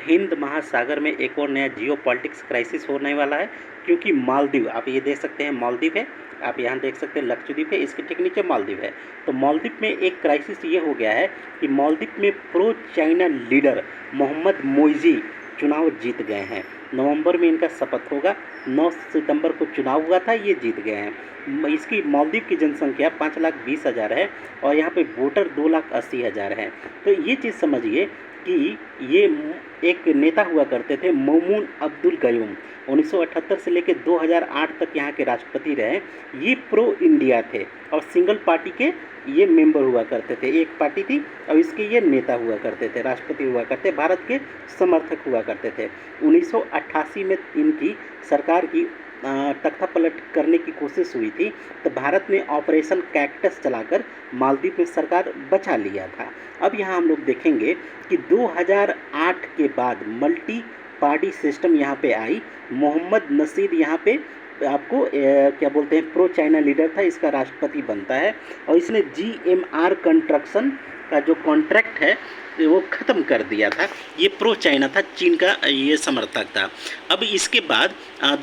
हिंद महासागर में एक और नया जियो पॉलिटिक्स क्राइसिस होने वाला है, क्योंकि मालदीव, आप ये देख सकते हैं मालदीव है, आप यहाँ देख सकते हैं लक्षद्वीप है, इसके ठीक नीचे मालदीव है। तो मालदीव में एक क्राइसिस ये हो गया है कि मालदीव में प्रो चाइना लीडर मोहम्मद मोइजी चुनाव जीत गए हैं। नवंबर में इनका शपथ होगा, 9 सितंबर को चुनाव हुआ था, ये जीत गए हैं। इसकी मालदीव की जनसंख्या 5,20,000 है और यहाँ पे वोटर 2,80,000 हैं। तो ये चीज़ समझिए कि ये एक नेता हुआ करते थे मौमून अब्दुल गयूम, 1978 से लेकर 2008 तक यहाँ के राष्ट्रपति रहे। ये प्रो इंडिया थे और सिंगल पार्टी के ये मेंबर हुआ करते थे, एक पार्टी थी और इसके ये नेता हुआ करते थे, राष्ट्रपति हुआ करते, भारत के समर्थक हुआ करते थे। 1988 में इनकी सरकार की तख्ता पलट करने की कोशिश हुई थी, तो भारत ने ऑपरेशन कैक्टस चलाकर मालदीव में सरकार बचा लिया था। अब यहाँ हम लोग देखेंगे कि 2008 के बाद मल्टी पार्टी सिस्टम यहाँ पे आई। मोहम्मद नसीद यहाँ पे आपको क्या बोलते हैं प्रो चाइना लीडर था, इसका राष्ट्रपति बनता है और इसने GMR कंस्ट्रक्शन का जो कॉन्ट्रैक्ट है वो ख़त्म कर दिया था। ये प्रो चाइना था, चीन का ये समर्थक था। अब इसके बाद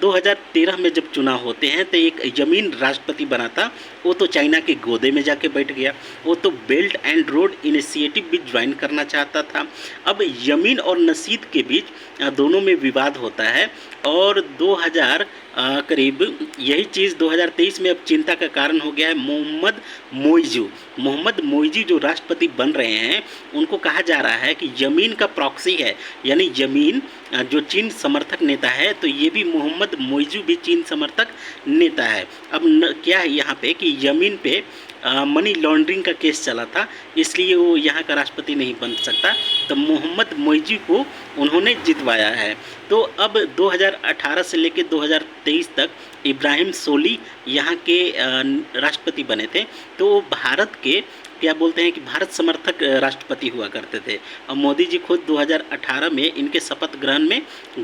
2013 में जब चुनाव होते हैं तो एक यमीन राष्ट्रपति बना था, वो तो चाइना के गोदे में जाके बैठ गया। वो तो बेल्ट एंड रोड इनिशिएटिव भी ज्वाइन करना चाहता था। अब यमीन और नसीद के बीच दोनों में विवाद होता है और 2000 करीब यही चीज़ 2023 में अब चिंता का कारण हो गया है। मोहम्मद मोइजी जो राष्ट्रपति बन रहे हैं, उनको कहा जा रहा है कि यमीन का प्रॉक्सी है, यानी यमीन जो चीन समर्थक नेता है, तो ये भी मोहम्मद मोइजी भी चीन समर्थक नेता है। अब क्या है यहाँ पे कि यमीन पे मनी लॉन्ड्रिंग का केस चला था, इसलिए वो यहाँ का राष्ट्रपति नहीं बन सकता, तो मोहम्मद मोइजी को उन्होंने जितवाया है। तो अब 2018 से लेकर 2023 तक इब्राहिम सोली यहाँ के राष्ट्रपति बने थे। तो वो भारत के क्या बोलते हैं कि भारत समर्थक राष्ट्रपति हुआ करते थे और मोदी जी खुद 2018 में इनके शपथ ग्रहण में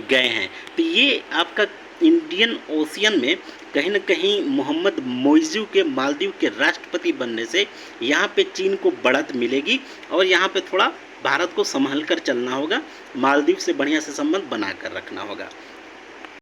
गए हैं। तो ये आपका इंडियन ओशियन में कहीं न कहीं मोहम्मद मोइजी के मालदीव के राष्ट्रपति बनने से यहाँ पे चीन को बढ़त मिलेगी और यहाँ पे थोड़ा भारत को संभल कर चलना होगा, मालदीव से बढ़िया से संबंध बना कर रखना होगा।